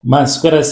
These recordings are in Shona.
Maswera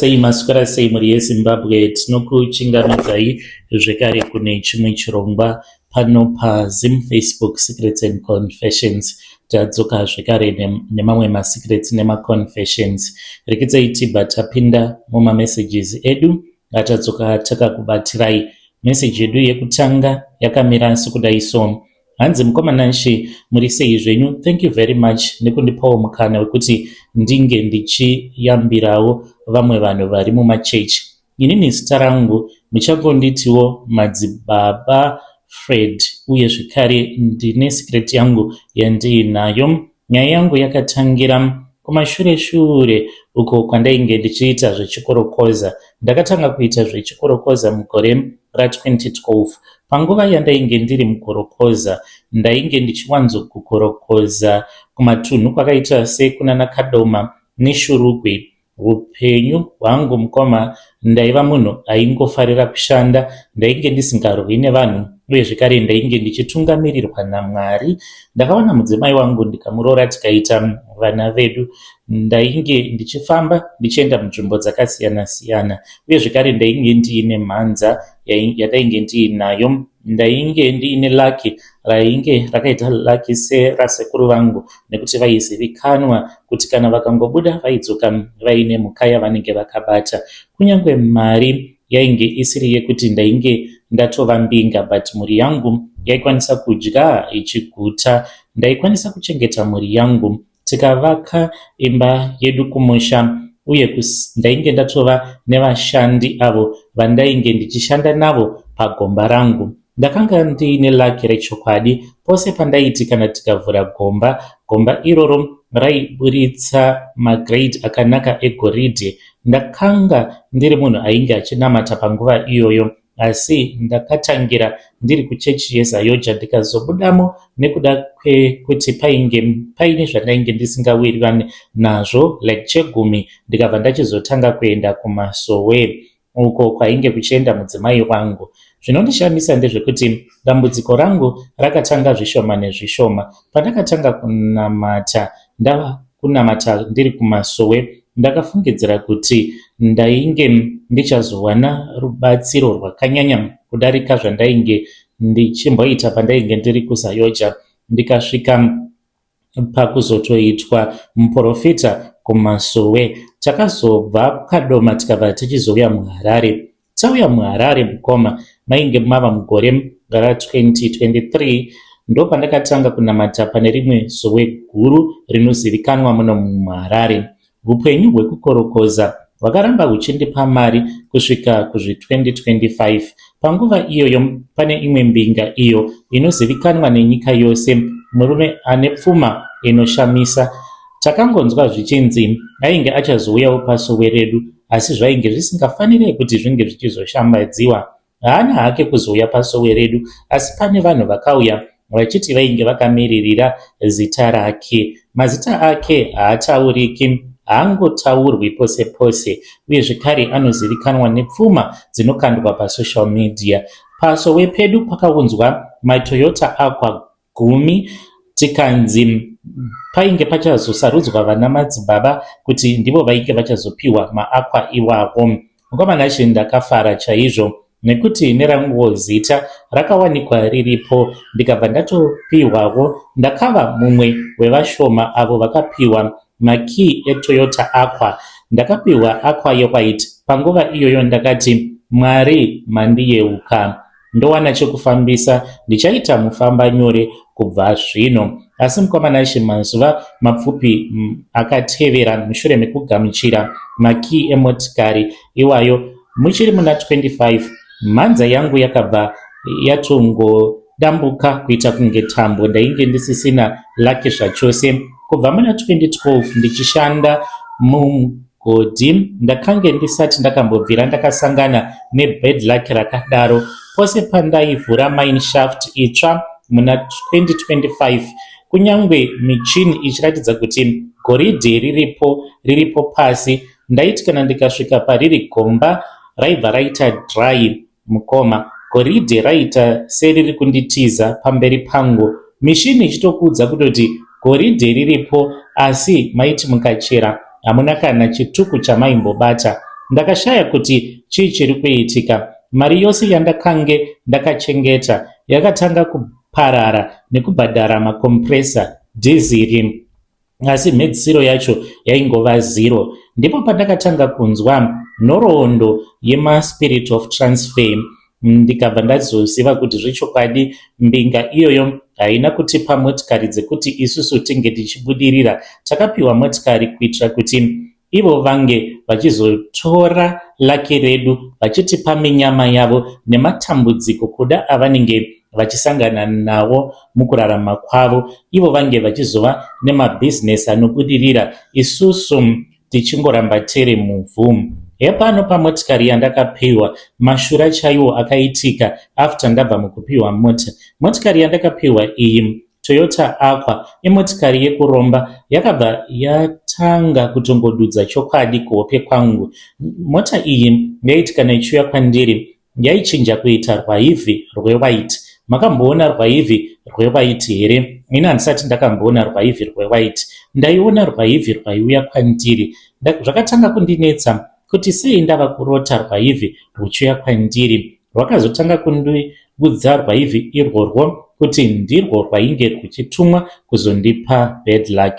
sei muri yeZimbabwe. Tinokuchingamidzai zvekare kune chimwe chirongwa pano paZim Facebook Secrets and Confessions. Tadzoka zvekare nemamwe masecrets nemaconfessions. Reketai tibva tapinda mumamessages edu atadzoka takakubatirai. Message yedu yekutanga yakamira sekudai so: hanzi mukomananshi muri sei zvenyu, thank you very much nekundipawo mukana wekuti ndinge ndichiyambirawo vamwe vanhu vari mumachechi. Inini zita rangu muchangonditiwo madzibaba Fred, uye zvekare ndine secret yangu yandiinayo. Nyaya yangu yakatangira kumashure uko kwandainge ndichiita zvechikorokoza. Ndakatanga kuita zvechikorokoza mugore ra2012. Panguva yandainge ndiri mukorokoza, ndainge ndichiwanzokukorokoza kumatunhu kwakaita sekunana Kadoma neShurugwe. Upenyu hwangu mukoma ndaiva munhu aingofarira kushanda, ndainge ndisingarwi nevanhu, uye zvekare ndainge ndichitungamirirwa naMwari. Ndakawana mudzimai wangu ndikamuroora, tikaita vana vedu. Ndainge ndichifamba ndichienda munzvimbo dzakasiyana siyana, uye zvekare ndainge ndiine mhanza yadainge ndiinayo. Ndainge ndiine laki rainge rakaita laki serasekuru vangu, nekuti vaizivikanwa kuti kana vakangobuda vaidzoka vaine mhuka yavanenge vakabata. Kunyange mari yainge isiri yekuti ndainge ndatova mbinga, but mhuri yangu yaikwanisa kudya ichiguta. Ndaikwanisa kuchengeta mhuri yangu. Tikavaka imba yedu kumusha, uye ndainge ndatova nevashandi avo vandainge ndichishanda navo pagomba rangu. Ndakanga ndiine laki rechokwadi. Pose pandaiti kana tikavhura gomba iroro raiburitsa magrade akanaka egoridhe. Ndakanga ndiri munhu ainge achinamata panguva iyoyo, asi ndakatangira ndiri kuchechi yeZayoja, ndikazobudamo nekuda kwekuti paine zvandainge ndisingawirirani nazvo, like chegumi, ndikabva ndachizotanga kuenda kumasowe uko kwainge kuchienda mudzimai wangu. Zvinondishamisa ndezvekuti dambudziko rangu rakatanga zvishoma nezvishoma. Pandakatanga kunamata ndiri kumasowe, ndakafungidzira kuti ndainge ndichazowana rubatsiro rwakanyanya kudarika zvandainge ndichimboita pandainge ndiri kuZayoja. Ndikasvika pakuzotoitwa muprofita kumasowe. Takazobva kuKadoma tikabva tichizouya muHarare. Tauya muHarare mukoma mainge mava mugore ra2023. ndo pandakatanga kunamata pane rimwe sowe guru rinozivikanwa muno muHarare. Upenyu hwekukorokoza hwakaramba huchindipa mari kusvika kuzvi2025. Panguva iyoyo pane imwe mbinga iyo inozivikanwa nenyika yose, murume ane pfuma inoshamisa. Takangonzwa zvichinzi ainge achazouyawo pasowe redu, asi zvainge zvisingafaniri kuti zvinge zvichizoshambadziwa. Haana hake kuzouya pasowe redu, asi pane vanhu vakauya vachiti vainge vakamiririra zita rake. Mazita ake haatauriki, haangotaurwi pose pose, uye zvekare anozivikanwa nepfuma dzinokandwa pasocial media. Pasowe pedu pakaunzwa maToyota Aqua 10, tikanzi painge pachazosarudzwa vana madzibaba kuti ndivo vainge vachazopiwa maAqua iwawo. Mukomanashi ndakafara chaizvo, nekuti neranguwo zita rakawanikwa riripo. Ndikabva ndatopiwawo, ndakava mumwe wevashoma avo vakapiwa makey eToyota Aqua. Ndakapiwa Aqua yeWhite. Panguva iyoyo ndakati, Mwari mandiyeuka, ndowana chekufambisa, ndichaita mufamba nyore kubva zvino. Asi mukomanashi mazuva mapfupi akatevera mushure mekugamuchira makey emotikari iwayo, muchiri muna 25, mhanza yangu yakabva yatongodambuka kuita kunge tambo. Ndainge ndisisina laki zvachose. Kubva muna 2012 ndichishanda mugodhi, ndakange ndisati ndakambobvira ndakasangana nebad luck rakadaro. Pose pandaivhura mine shaft itsva muna 2025, kunyange michini ichiratidza kuti goridhe riripo pasi, ndaiti kana ndikasvika pariri gomba raibva raita dry mukoma, goridhe raita seriri kunditiza pamberi pangu. Mishini ichitokuudza kutoti goridhe riripo, asi maiti mukachera hamuna kana chituku chamaimbobata. Ndakashaya kuti chii chiri kuitika. Mari yose yandakange ndakachengeta yakatanga kuparara nekubhadhara makompresa, dhiziri, asi mhedzisiro yacho yaingova 0. Ndipo pandakatanga kunzwa nhoroondo yemaspirit of transfer, ndikabva ndazoziva kuti zvechokwadi mbinga iyoyo haina kutipa motikari dzekuti isusu tinge tichibudirira. Takapiwa motikari kuitira kuti ivo vange vachizotora laki redu vachitipa minyama yavo nematambudziko kuda avanenge vachisangana nawo mukurarama kwavo. Ivo vange vachizova nemabhizinesi anobudirira, isusu tichingoramba tere muvhu. Hepano pamotikari yandakapiwa, mashura chaiwo akaitika after ndabva mukupiwa mota. Motikari yandakapiwa iyi Toyota Aqua imotikari yekuromba, yakabva yatanga kutongodudza chokwadi kuhope kwangu. Mota iyi yaitika ichiuya kwandiri yaichinja kuita rwaivhi rwewhite. Makamboona rwaivhi rwewhite here? Ini handisati ndakamboona rwaivhi rwewhite. Ndaiona rwaivhi rwaiuya kwandiri. Zvakatanga kundinetsa kuti sei ndava kurota rwaivhi ruchiuya kwandiri. Rwakazotanga kundiudza rwaivhi irworwo kuti ndirwo rwainge ruchitumwa kuzondipa bad luck.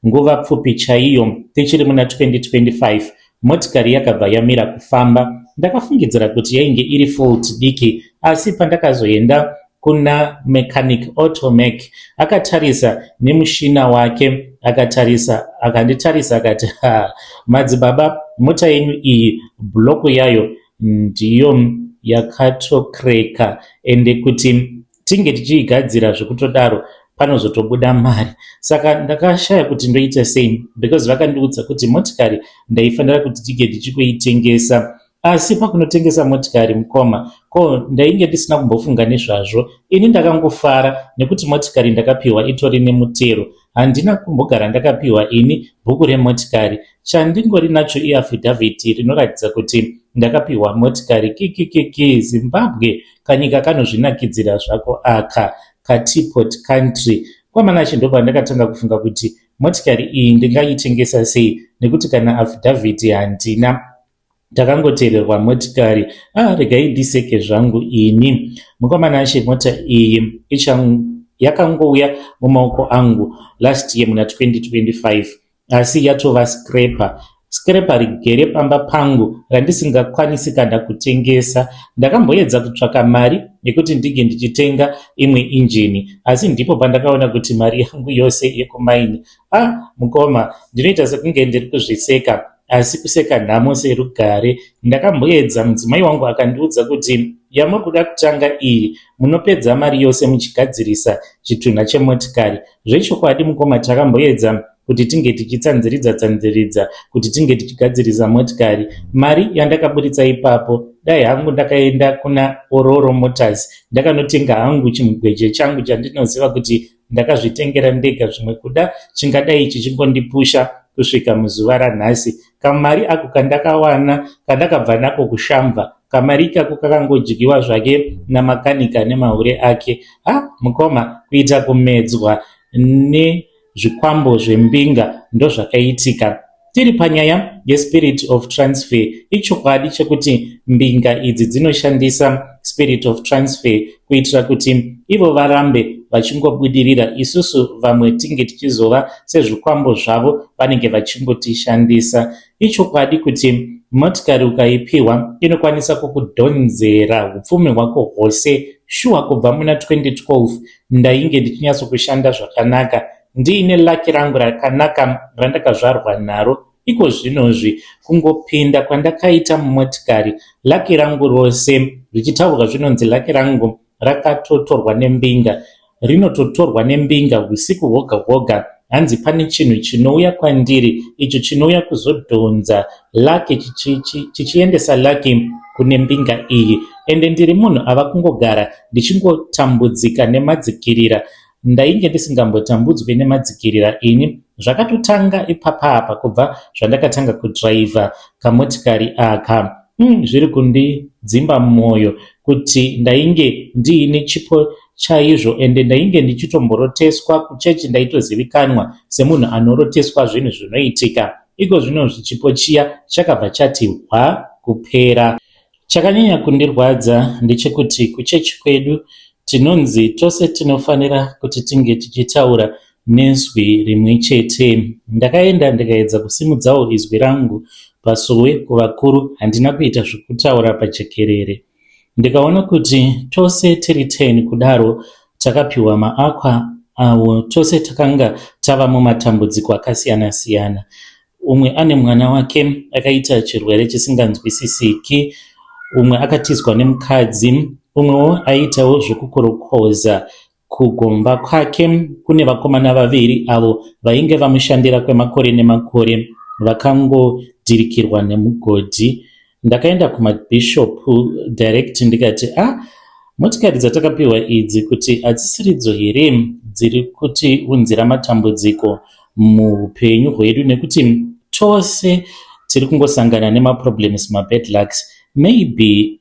Nguva pfupi chaiyo, tichiri muna 2025, motikari yakabva yamira kufamba. Ndakafungidzira kuti yainge iri fault diki, asi pandakazoenda kuna mechanic automech, akatarisa nemushina wake, akanditarisa akati, madzibaba, mota yenyu iyi bloko yayo ndiyo yakatokreka, ende kuti tinge tichiigadzira zvekutodaro panozotobuda mari. Saka ndakashaya kuti ndoita sei, because vakandiudza kuti motikari ndaifanira kuti tige tichikuitengesa. Asi pakunotengesa motikari mukoma, ko ndainge ndisina kumbofunga nezvazvo. Ini ndakangofara nekuti motikari ndakapiwa itori nemutero. Handina kumbogara ndakapiwa ini bhuku remotikari. Chandingori nacho iaffidavit rinoratidza kuti ndakapiwa motikari. Kikikiki, Zimbabwe kanyika kanozvinakidzira zvako aka katipot country. Kwamanacho ndopa ndakatanga kufunga kuti motikari iyi ndingaitengesa sei, nekuti kana affidavit handina. Takangoteererwa motikari, regai ndiseke zvangu ini. Mukomanache mota iyi yakangouya mumaoko angu last year muna 2025, asi yatova scraper rigere pamba pangu randisingakwanisi kana kutengesa. Ndakamboedza kutsvaka mari yekuti ndige ndichitenga imwe injini, asi ndipo pandakaona kuti mari yangu yose yekumaini. Mukoma, ndinoita sekunge ndiri kuzviseka, asi kuseka nhamo serugare. Ndakamboedza, mudzimai wangu akandiudza kuti yamuri kuda kutanga iyi munopedza mari yose muchigadzirisa chitunha chemotikari. Zvechokwadi mukoma, takamboedza kuti tinge tichitsanziridza kuti tinge tichigadzirisa motikari. Mari yandakaburitsa ipapo, dai hangu ndakaenda kuna Ororo Motors ndakanotenga hangu chimugweje changu chandinoziva kuti ndakazvitengera ndega, zvimwe kuda chingadai chichingondipusha kusvika muzuva ranhasi. Kamari ako kandakawana, kandakabva nako kushamva, kamari kako kakangodyiwa zvake namakanika nemahure ake. Mukoma, kuita kumedzwa nezvikwambo zvembinga ndozvakaitika. Tiri panyaya yespirit of transfer, ichokwadi chekuti mbinga idzi dzinoshandisa spirit of transfer kuitira kuti ivo varambe vachingobudirira, isusu vamwe tinge tichizova sezvikwambo zvavo vanenge vachingotishandisa. Ichokwadi kuti motikari ukaipiwa inokwanisa kukudhonzera upfumi hwako hwose. Shuwa, kubva muna 2012 ndainge ndichinyatsokushanda zvakanaka, ndiine laki rangu rakanaka randakazvarwa naro. Iko zvinozvi kungopinda kwandakaita mumotikari, laki rangu rose richitaurwa zvinonzi laki rangu rakatotorwa nembinga, rinototorwa nembinga usiku hwoga hwoga. Hanzi pane chinhu chinouya kwandiri, icho chinouya kuzodhonza laki chichiendesa laki kune mbinga iyi. Ende ndiri munhu ava kungogara ndichingotambudzika nemadzikirira. Ndainge ndisingambotambudzwi nemadzikirira ini. Zvakatotanga ipapa kubva zvandakatanga kudhiraivha kamotikari aka. Zviri kundidzimba mwoyo kuti ndainge ndiine chipo chaizvo, ende ndainge ndichitomboroteswa kuchechi, ndaitozivikanwa semunhu anoroteswa zvinhu zvinoitika. iko zvino chipo chiya chakabva chati kupera. Chakanyanya kundirwadza ndechekuti kuchechi kwedu tinonzi tose tinofanira kuti tinge tichitaura nezwi rimwe chete. Ndakaenda ndikaedza kusimudzawo izwi rangu pasuwe kuvakuru, handina kuita zvekutaura pajekerere. Ndikaona kuti tose tiri 10 kudaro takapiwa maakwa awo tose takanga tava mumatambudziko akasiyana siyana. Umwe ane mwana wake akaita chirwere chisinganzwisisiki, umwe akatizwa nemukadzi, umwewo aitawo zvekukorokoza kugomba kwake. Kune vakomana vaviri avo vainge vamushandira kwemakore nemakore vakangodirikirwa nemugodhi. Ndakaenda kumabhishopu direct ndikati motikari dzatakapiwa idzi kuti hadzisiridzo here dziri kuti unzira matambudziko muupenyu hwedu, nekuti tose tiri kungosangana nemaproblems, mabad lucks. Maybe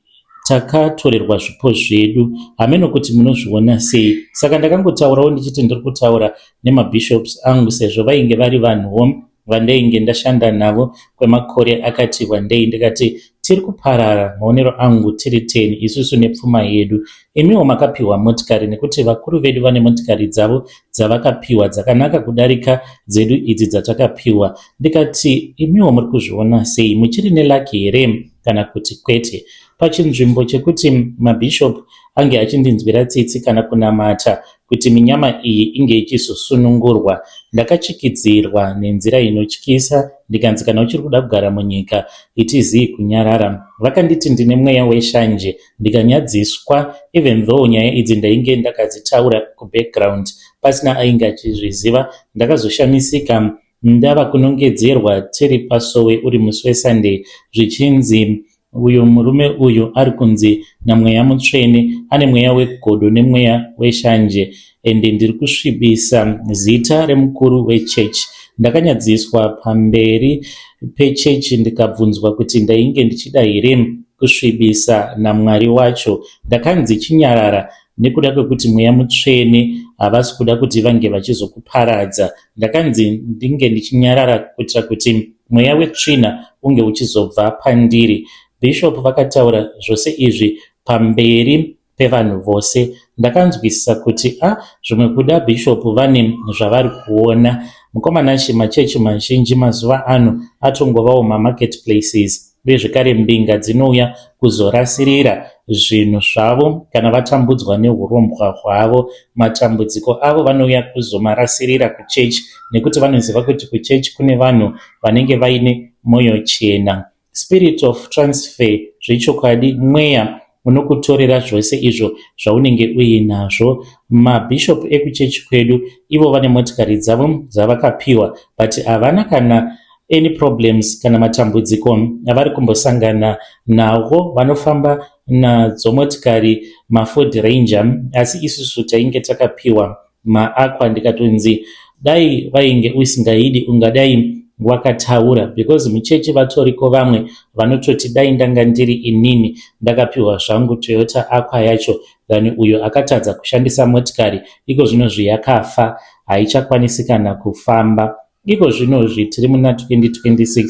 takatorerwa zvipo zvedu, hameno kuti munozviona sei. Saka ndakangotaurawo ndichiti ndiri kutaura nemabishops angu sezvo vainge vari vanhuwo vandainge ndashanda navo kwemakore akati wandei. Ndikati tiri kuparara maonero angu tiri 10 isusu nepfuma yedu. Imiwo makapiwa motikari nekuti vakuru vedu vane motikari dzavo dzavakapiwa dzakanaka kudarika dzedu idzi dzatakapiwa. Ndikati imiwo muri kuzviona sei, muchiri nelaki here kana kuti kwete? Pachinzvimbo chekuti mabishop ange achindinzwira tsitsi kana kunamata kuti minyama iyi inge ichizosunungurwa, ndakachikidzirwa nenzira inotyisa. Ndikanzi kana uchiri kuda kugara munyika itizii kunyarara. Vakanditi ndine mweya weshanje, ndikanyadziswa, even though nyaya idzi ndainge ndakadzitaura kubackground pasina ainge achizviziva. Ndakazoshamisika ndava kunongedzerwa tiri pasowe uri musi weSunday zvichinzi uyu murume uyu ari kunzi namweya mutsvene, ane mweya wegodo nemweya weshanje, ende ndiri kusvibisa zita remukuru wechechi. Ndakanyadziswa pamberi pechechi ndikabvunzwa kuti ndainge ndichida here kusvibisa naMwari wacho. Ndakanzi chinyarara nekuda kwekuti mweya mutsvene havasi kuda kuti vange vachizokuparadza. Ndakanzi ndinge ndichinyarara kuitira kuti mweya wetsvina unge uchizobva pandiri. Bishop vakataura zvose izvi pamberi pevanhu vose. Ndakanzwisisa kuti zvimwe kuda bishop vane zvavari kuona. Mukomana machechi mazhinji mazuva ano atongovawo mamarketplaces, uye zvekare mbinga dzinouya kuzorasirira zvinhu zvavo kana vatambudzwa neurombwa hwavo. Matambudziko avo vanouya kuzomarasirira kuchechi nekuti vanoziva kuti kuchechi kune vanhu vanenge vaine mwoyo chena. Spirit of transfer, zvechokwadi mweya unokutorera zvose izvo zvaunenge uinazvo. Mabishop ekuchechi kwedu ivo vane motikari dzavo dzavakapiwa, but havana kana any problems kana matambudziko avari kumbosangana nawo. Vanofamba nadzo motikari maFord Ranger, asi isusu tainge takapiwa maakwa. Ndikatonzi dai vainge usingaidi ungadai wakataura, because muchechi vatoriko vamwe vanototi dai ndanga ndiri inini ndakapiwa zvangu Toyota Aqua yacho, dhani uyo akatadza kushandisa motikari iko zvino zviyakafa haichakwanisi kana kufamba. Iko zvino tiri muna 2026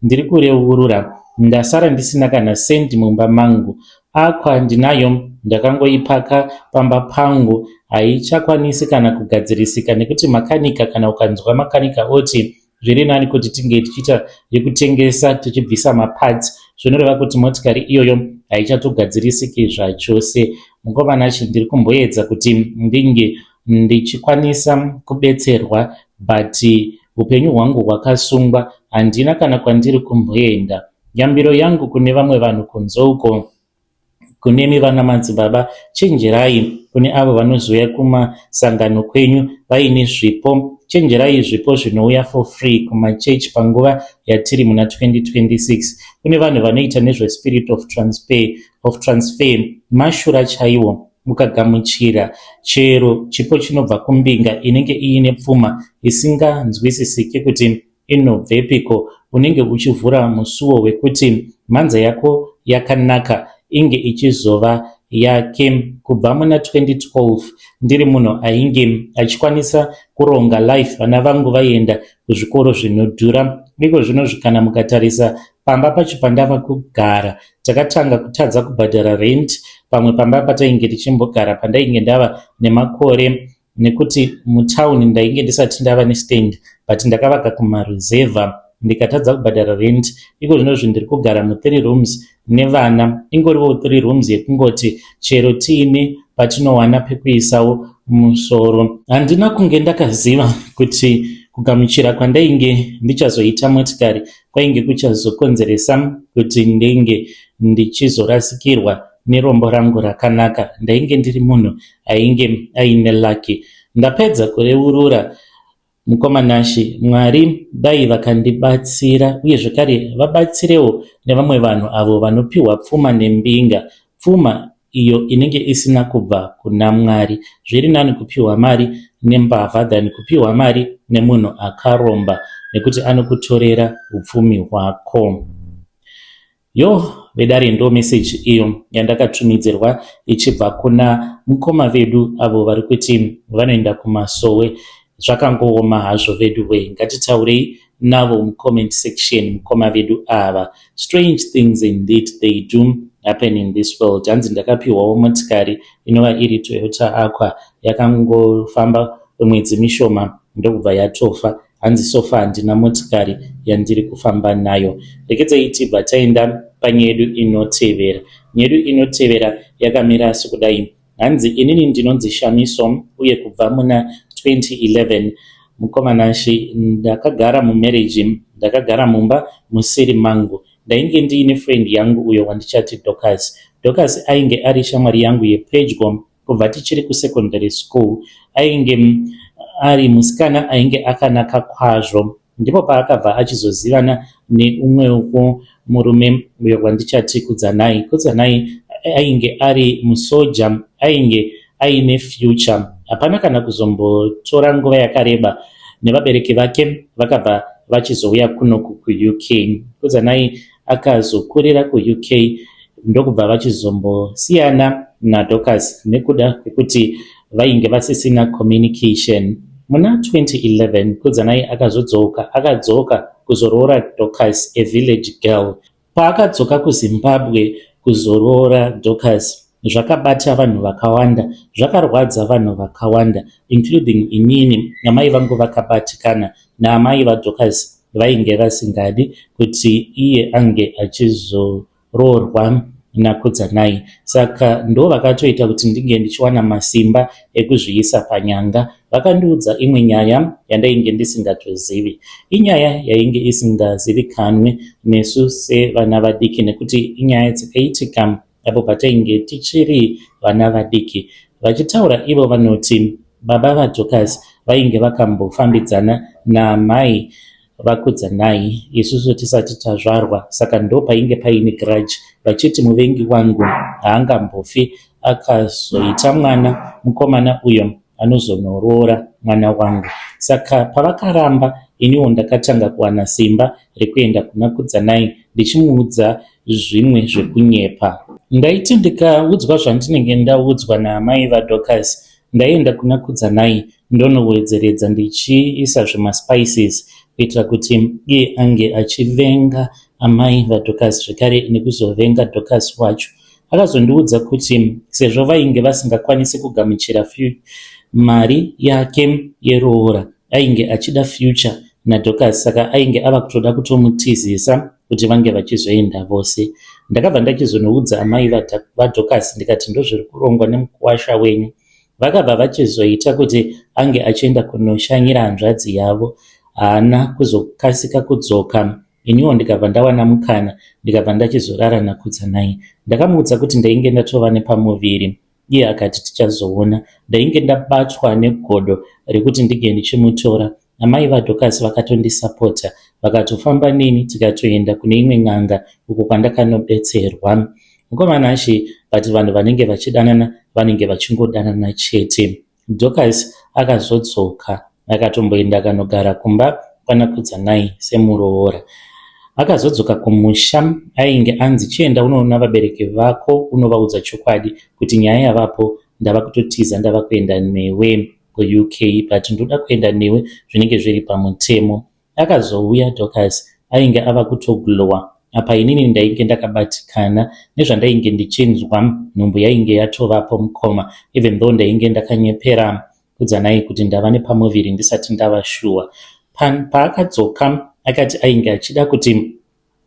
ndiri kureurura, ndasara ndisina kana sendi mumba mangu. Aqua ndinayo, ndakangoipaka pamba pangu, haichakwanisi kana kugadzirisika nekuti makanika, kana ukanzwa makanika oti zviri nani kuti tinge tichiita yekutengesa tichibvisa maparts, zvinoreva kuti motikari iyoyo haichatogadzirisiki zvachose. Mukomana ndiri kumboedza kuti ndinge ndichikwanisa kubetserwa, but upenyu hwangu hwakasungwa, handina kana kwandiri kumboenda. Yambiro yangu kune vamwe vanhu kunzouko, kunemi vana madzibaba, chenjerai kune avo vanozouya kumasangano kwenyu vaine zvipo. Chenjerai zvipo zvinouya for free kumachechi panguva yatiri muna 2026. Kune vanhu vanoita nezve spirit of transfer mashura chaiwo. Mukagamuchira chero chipo chinobva kumbinga inenge iine pfuma isinganzwisisiki kuti inobvepiko, unenge uchivhura musuwo wekuti mhanza yako yakanaka inge ichizova yake. Kubva muna 2012 ndiri munhu ainge achikwanisa kuronga life vana vangu vaenda kuzvikoro zvinodhura. Iko zvino kana mukatarisa pamba pacho pandava kugara, takatanga kutadza kubhadhara rent pamwe pamba patainge tichimbogara pandainge ndava nemakore, nekuti mutauni ndainge ndisati ndava nestand, but ndakavaka kumaruzevha ndikatadza kubhadhara rent. Iko zvino ndiri kugara mu3 rooms nevana, ingoriwo 3 rooms yekungoti chero tiine patinowana pekuisawo musoro. Handina kunge ndakaziva kuti kugamuchira kwandainge ndichazoita motikari kwainge kuchazokonzeresa kuti ndinge ndichizorasikirwa nerombo rangu rakanaka. Ndainge ndiri munhu ainge aine laki. Ndapedza kureurura mukomanashi, Mwari dai vakandibatsira uye zvakare vabatsirewo nevamwe vanhu avo vanopiwa pfuma nembinga, pfuma iyo inenge isina kubva kuna Mwari. Zviri nani kupiwa mari nembavha than kupiwa mari nemunhu akaromba, nekuti anokutorera upfumi hwako. Vedare ndo message iyo yandakatumidzirwa ichibva kuna mukoma vedu avo vari kuti vanoenda kumasowe. Zvakangooma hazvo vedu we, ngatitaurei navo mucomment section mukoma vedu ava. Strange things indeed they do happen in this world. Hanzi ndakapihwawo motikari inova iri Toyota Aqua, yakangofamba mwedzi mishoma ndokubva yatofa. Hanzi sofa handina motikari yandiri kufamba nayo. Rekedzai tibva taenda panyedu inotevera. Nyedu inotevera yakamira sekudai. Hanzi inini ndinonzi Shamiso uye kubva muna 2011 mukomanashi ndakagara mumarriage, ndakagara mumba musiri mangu. Ndainge ndiine friend yangu uyo wandichati Dorcas. Dorcas ainge ari shamwari yangu yepedyo kubva tichiri kusecondary school. Ainge ari musikana ainge akanaka kwazvo. Ndipo paakabva achizozivana neumwewo murume uyo wandichati Kudzanai. Kudzanai ainge ari musoja, ainge aine future. Hapana kana kuzombotora nguva yakareba nevabereki vake vakabva vachizouya kunoku kuUK. Kudzanai akazokurira kuUK ndokubva vachizombosiyana naDorcas nekuda kwekuti vainge vasisina communication. Muna 2011 Kudzanai akadzoka kuzoroora Dorcas, a village girl. Paakadzoka kuZimbabwe kuzoroora Dorcas, zvakabata vanhu vakawanda, zvakarwadza vanhu vakawanda, including inini. Amai vangu vakabatikana naamai vaDorcas vainge vasingadi kuti iye ange achizoroorwa naKudzanai. Saka ndo vakatoita kuti ndinge ndichiwana masimba ekuzviisa panyanga. Vakandiudza imwe nyaya yandainge ndisingatozivi, inyaya yainge isingazivikanwe nesu sevana vadiki, nekuti inyaya dzakaitika apo patainge tichiri vana vadiki. Vachitaura ivo vanoti baba vaDorcas vainge vakambofambidzana naamai vaKudzanai isusu tisati tazvarwa. Saka ndo painge paine grudge, vachiti muvengi wangu haangambofi akazoita mwana, mukomana uyo anozonoroora mwana wangu. Saka pavakaramba, iniwo ndakatanga kuwana simba rekuenda kuna Kudzanai ndichimuudza zvimwe zvekunyepa. Ndaiti ndikaudzwa zvandinenge ndaudzwa naamai vaDorcas, ndaenda kuna Kudzanai ndonowedzeredza ndichiisa zvemaspices kuitira kuti iye ange achivenga amai vaDorcas zvekare nekuzovenga Dorcas wacho. Akazondiudza kuti sezvo vainge vasingakwanisi kugamuchira mari yake yeroora, ainge achida future naDorcas, saka ainge ava kutoda kutomutizisa kuti vange vachizoenda vose. Ndakabva ndachizonoudza amai vaDorcas ndikati ndozviri kurongwa nemukuwasha wenyu. Vakabva vachizoita kuti ange achienda kunoshanyira hanzvadzi yavo, haana kuzokasika kudzoka. Iniwo ndikabva ndawana mukana, ndikabva ndachizorara naKudzanai. Ndakamuudza kuti ndainge ndatova nepamuviri, iye akati tichazoona. Ndainge ndabatwa negodo rekuti ndige ndichimutora. Amai vaDorcas vakatondisapota, vakatofamba neni tikatoenda kune imwe n'anga uko kwandakanobetserwa. Mukomanashi bati vanhu vanenge vachidanana vanenge vachingodanana chete. Dorcas akazodzoka akatomboenda akanogara kumba kwana Kudzanai semuroora. Akazodzoka kumusha, ainge anzi chienda unoona vabereki vako unovaudza chokwadi kuti nyaya yavapo ndava kutotiza ndava kuenda newe kuUK, but ndoda kuenda newe zvinenge zviri pamutemo. akazouya Dorcas ainge ava kutoglowa. Apa inini ndainge ndakabatikana nezvandainge ndichinzwa, nhumbu yainge yatovapo mukoma, even though ndainge ndakanyepera kudzanai kuti ndava nepamuviri ndisati ndava shuwa. Paakadzoka akati ainge achida kuti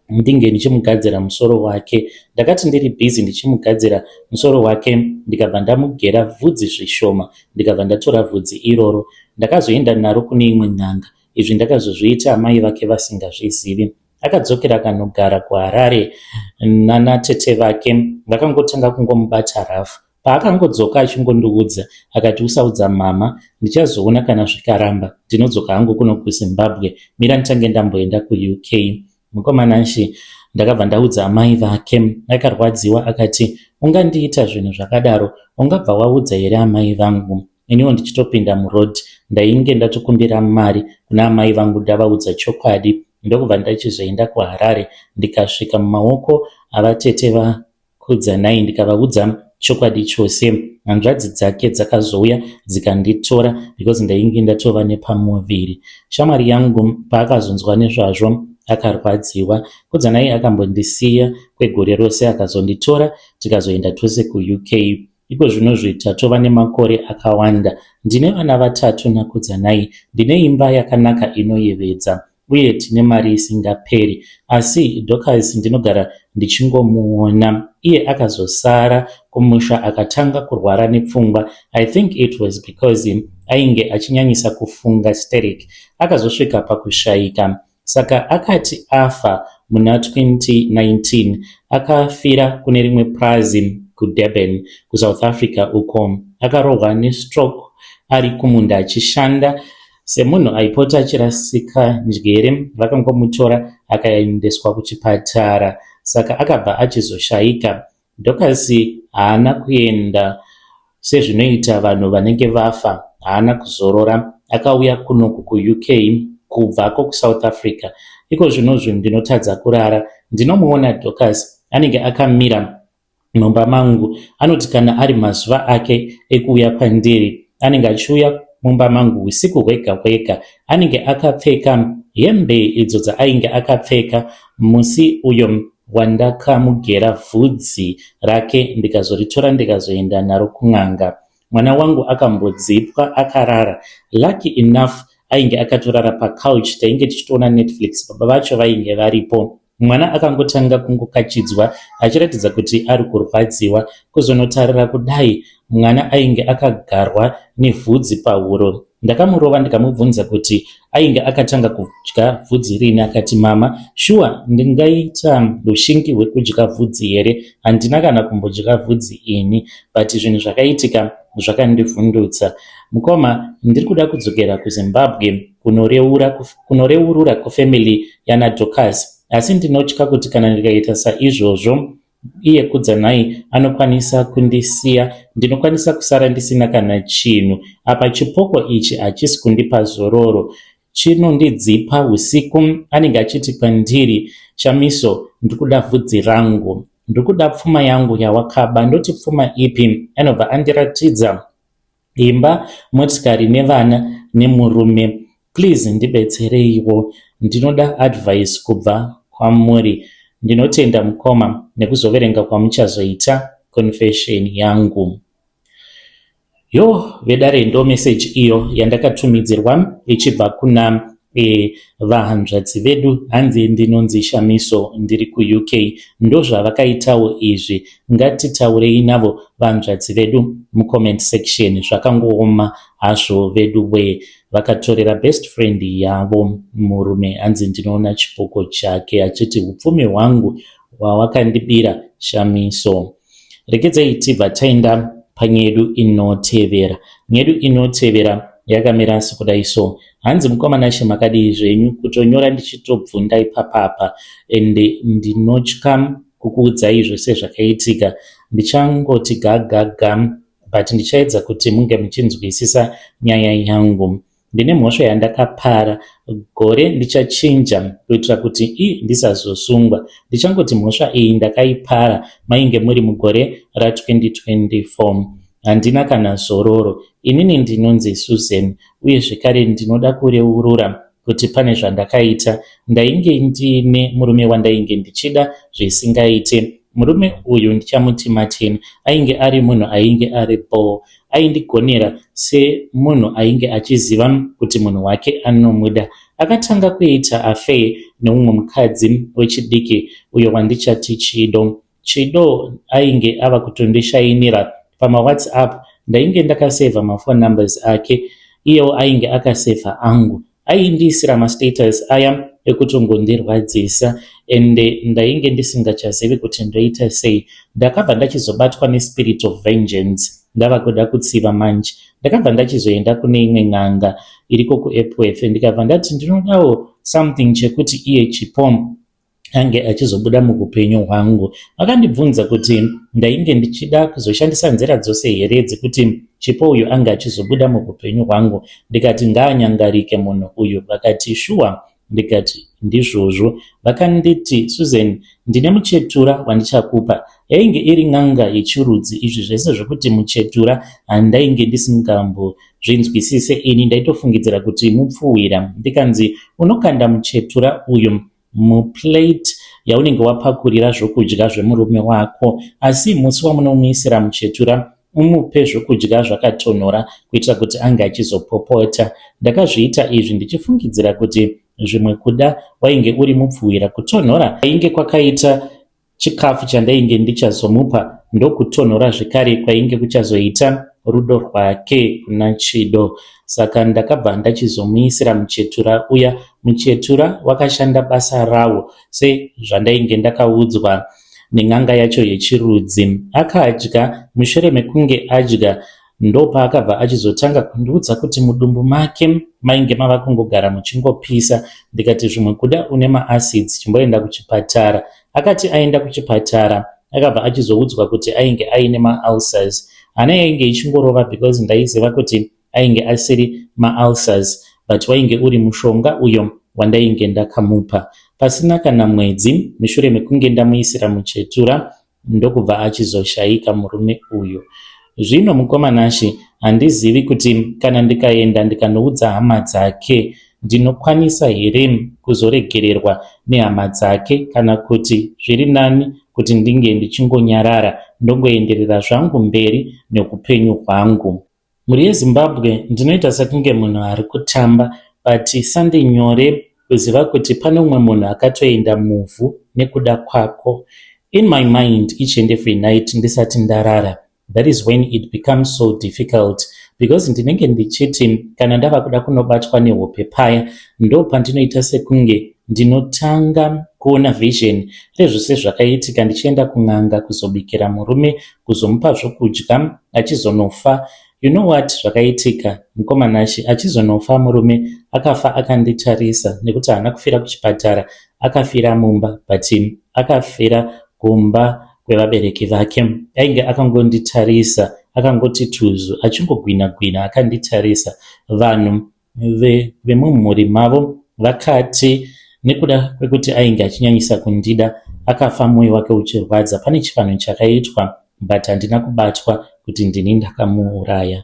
ndinge ndichimugadzira musoro wake. Ndakati ndiri busy ndichimugadzira musoro wake, ndikabva ndamugera vhudzi zvishoma, ndikabva ndatora vhudzi iroro ndakazoenda naro kune imwe n'anga. Izvi ndakazozviita amai vake vasingazvizivi. Akadzokera akanogara kuHarare nanatete vake, vakangotanga kungomubata rafu. Paakangodzoka achingondiudza akati, usaudza mama, ndichazoona kana zvikaramba ndinodzoka hangu kuno kuZimbabwe, mira nditange ndamboenda kuUK. Mukomananshi ndakabva ndaudza amai vake, akarwadziwa akati, ungandiita zvinhu zvakadaro, ungabva waudza here amai vangu? Iniwo ndichitopinda muroad ndainge ndatokumbira mari kuna amai vangu ndavaudza chokwadi, ndokubva ndachizoenda kuHarare. Ndikasvika mumaoko avatete vakudzanai ndikavaudza chokwadi chose. Hanzvadzi dzake dzakazouya dzikanditora because ndainge ndatova nepamuviri. Shamwari yangu paakazonzwa nezvazvo akarwadziwa. Kudzanai akambondisiya kwegore rose akazonditora tikazoenda tose kuUK. Iko zvinozvita tova nemakore akawanda. Ndine vana vatatu nakudzanai. Ndine imba yakanaka inoyevedza uye tine mari isingaperi. Asi Dorcas ndinogara ndichingomuona. Iye akazosara kumusha akatanga kurwara nepfungwa. I think it was because ainge achinyanyisa kufunga hysteric. Akazosvika pakushayika. Saka akati afa muna 2019 akafira kune rimwe prazi kuDurban kuSouth Africa uko. Akarohwa nestroke ari kumunda achishanda semunhu aipota achirasika njere. Vakangomutora akaendeswa kuchipatara, saka akabva achizoshayika. Dorcas haana kuenda sezvinoita vanhu vanenge vafa, haana kuzorora. Akauya kunoku kuUK kubvako kuSouth Africa. Iko zvinozvo ndinotadza kurara ndinomuona Dorcas anenge akamira mumba mangu. Anoti kana ari mazuva ake ekuuya pandiri, anenge achiuya mumba mangu usiku hwega hwega. Anenge akapfeka hembe idzo dzaainge akapfeka musi uyo wandakamugera vhudzi rake ndikazoritora ndikazoenda naro kun'anga. Mwana wangu akambodzipwa akarara. Lucky enough ainge akatorara pacouch tainge tichitoona Netflix. Baba vacho vainge varipo. Mwana akangotanga kungokachidzwa achiratidza kuti ari kurwadziwa. Kuzonotarira kudai mwana ainge akagarwa nevhudzi pahuro. Ndakamurova ndikamubvunza kuti ainge akatanga kudya vhudzi rini. Akati, mama, shuwa ndingaita rushingi hwekudya vhudzi here? Handina kana kumbodya vhudzi ini, but zvinhu zvakaitika zvakandivhundutsa. Mukoma, ndiri kuda kudzokera kuZimbabwe kunoreurura kufamily yana Dorcas, asi ndinotya kuti kana ndikaita saizvozvo iye kudzanai anokwanisa kundisiya. Ndinokwanisa kusara ndisina kana chinhu. Apa chipoko ichi hachisi kundipa zororo, chinondidzipa usiku. Anenge achiti kwandiri, Shamiso, ndikuda vhudzi rangu, ndikuda pfuma yangu yawakaba. Ndoti pfuma ipi? Anobva andiratidza imba, motikari nevana nemurume. Please ndibetsereiwo, ndinoda advice kubva kwamuri. Ndinotenda mukoma nekuzoverenga kwamuchazoita confession yangu. Vedare ndo message iyo yandakatumidzirwa ichibva kuna vahanzvadzi vedu. Hanzi ndinonzi Shamiso, ndiri kuUK. Ndo zvavakaitawo izvi. Ngatitaurei navo vahanzvadzi vedu mucomment section. Zvakangooma hazvo vedu we. Vakatorera best friend yavo murume. Hanzi ndinoona chipoko chake achiti, upfumi hwangu hwawakandibira Shamiso. Rekedzei tibva taenda panyedu inotevera. Nyedu inotevera yakamira sekudai so. Hanzi mukomana shemakadi zvenyu kutonyora ndichitobvunda ipapapa, ende ndinotya kukuudzai zvose zvakaitika. Ndichangoti gagaga, but ndichaedza kuti munge muchinzwisisa nyaya yangu. Ndine mhosva yandakapara. Gore ndichachinja kuitira kuti ndisazosungwa. Ndichangoti mhosva iyi ndakaipara mainge muri mugore ra2024. Handina kana zororo. Inini ndinonzi Susan, uye zvekare ndinoda kureurura kuti pane zvandakaita. Ndainge ndine murume wandainge ndichida zvisingaite. Murume uyu ndichamuti Martin ainge ari munhu ainge ari bold, aindigonera semunhu ainge achiziva kuti munhu wake anomuda. Akatanga kuita affair neumwe mukadzi wechidiki uyo wandichati Chido. Chido ainge ava kutondishainira pama WhatsApp. Ndainge ndakaseva mafone numbers ake, iyewo ainge akaseva angu. Aindisira mastatus aya ekutongondirwadzisa, ende ndainge ndisingachazivi kuti ndoita sei. Ndakabva ndachizobatwa nespirit of vengeance, ndava kuda kutsiva manje. Ndakabva ndachizoenda kune imwe n'anga iriko kuEpworth, ndikabva ndati ndinodawo something chekuti iye Chipo ange achizobuda muupenyu hwangu. Vakandibvunza kuti ndainge ndichida kuzoshandisa nzira dzose here dzekuti Chipo uyu ange achizobuda muupenyu hwangu. Ndikati ngaanyangarike munhu uyu. Vakati shuwa. Ndikati ndizvozvo. Vakanditi Susan, ndine muchetura wandichakupa. Yainge iri n'anga yechirudzi. Izvi zvese zvokuti muchetura handainge ndisingambozvinzwisise. Ini ndaitofungidzira kuti mupfuwira. Ndikanzi unokanda muchetura uyu muplate yaunenge wapakurira zvokudya zvemurume wako, asi musi wamunomuisira muchetura umupe zvokudya zvakatonhora kuitira kuti ange achizopopota. Ndakazviita izvi ndichifungidzira kuti zvimwe kuda wainge uri mupfuwira. Kutonhora ainge kwakaita chikafu chandainge ndichazomupa, ndokutonhora zvekare kwainge kuchazoita rudo rwake kuna Chido. Saka ndakabva ndachizomuisira muchetura uya. Muchetura wakashanda basa rawo sezvandainge ndakaudzwa nen'anga yacho yechirudzi. Akadya. Mushure mekunge adya ndopaakabva achizotanga kundiudza kuti mudumbu make mainge mava kungogara muchingopisa. Ndikati zvimwe kuda une maacids, chimboenda kuchipatara. Akati aenda kuchipatara akabva achizoudzwa kuti ainge aine maulcers. Hana yainge ichingorova because ndaiziva kuti ainge asiri maulcers, but wainge uri mushonga uyo wandainge ndakamupa. Pasina kana mwedzi mushure mekunge ndamuisira muchetura ndokubva achizoshaika murume uyu. Zvino mukomanashi handizivi kuti kana ndikaenda ndikanoudza hama dzake ndinokwanisa here kuzoregererwa nehama dzake, kana kuti zviri nani kuti ndinge ndichingonyarara ndongoenderera zvangu mberi neupenyu hwangu. Muri yeZimbabwe ndinoita sekunge munhu ari kutamba, but sandi nyore kuziva kuti pane umwe munhu akatoenda muvhu nekuda kwako. In my mind each and every night ndisati ndarara, that is when it becomes so difficult, because ndinenge ndichiti kana ndava kuda kunobatwa nehope paya ndo pandinoita sekunge ndinotanga kuona vision rezvose zvakaitika ndichienda kun'anga kuzobikira murume, kuzomupa zvokudya, achizonofa. You know what zvakaitika mukomanashi? Achizonofa murume akafa akanditarisa, nekuti haana kufira kuchipatara, akafira mumba, but akafira kumba kwevabereki vake. Ainge akangonditarisa, akangoti tuzu, achingogwina akanditarisa. Vanhu vemumhuri mavo vakati nekuda kwekuti ainge achinyanyisa kundida akafa mwoyo wake uchirwadza. Pane chivanhu chakaitwa, but handina kubatwa kuti ndini ndakamuuraya.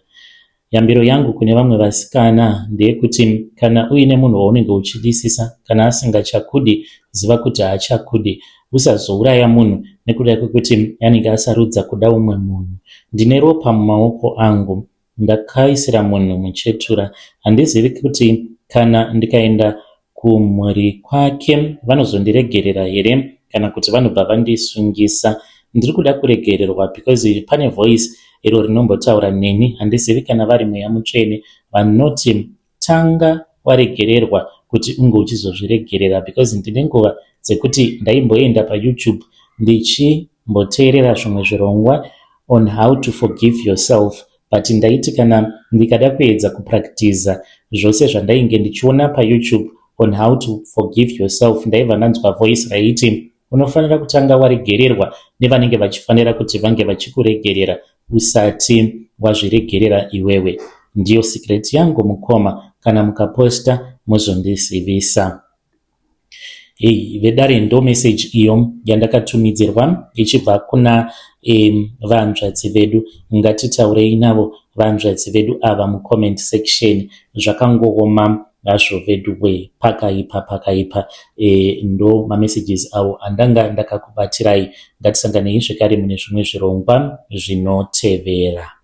Yambiro yangu kune vamwe vasikana ndeyekuti kana uine munhu waunenge uchidisisa, kana asingachakudi ziva kuti haachakudi. Usazouraya munhu nekuda kwekuti anenge asarudza kuda umwe munhu. Ndine ropa mumaoko angu, ndakaisira munhu muchetura. Handizivi kuti kana ndikaenda kumhuri kwake vanozondiregerera here kana kuti vanobva vandisungisa. Ndiri kuda kuregererwa because pane voice iro rinombotaura neni. Handizivi kana vari mweya mutsvene vanoti tanga waregererwa kuti unge uchizozviregerera, because ndine nguva dzekuti ndaimboenda paYouTube ndichimboteerera zvimwe zvirongwa on how to forgive yourself, but ndaiti kana ndikada kuedza kupractiza zvose zvandainge ndichiona paYouTube on how to forgive yourself, ndaibva ndanzwa voice raiti unofanira kutanga waregererwa nevanenge vachifanira kuti vange vachikuregerera usati wazviregerera iwewe. Ndiyo secret yangu mukoma, kana mukaposta muzondisivisa. Vedare ndo message iyo yandakatumidzirwa ichibva kuna vanzvadzi vedu. Ngatitaurei navo vanzvadzi vedu ava mucomment section. Zvakangooma ngazvovedwe pakaipa. Ndo mamessages avo andanga ndakakubatirai. Ngatisanganei zvekare mune zvimwe zvirongwa zvinotevera.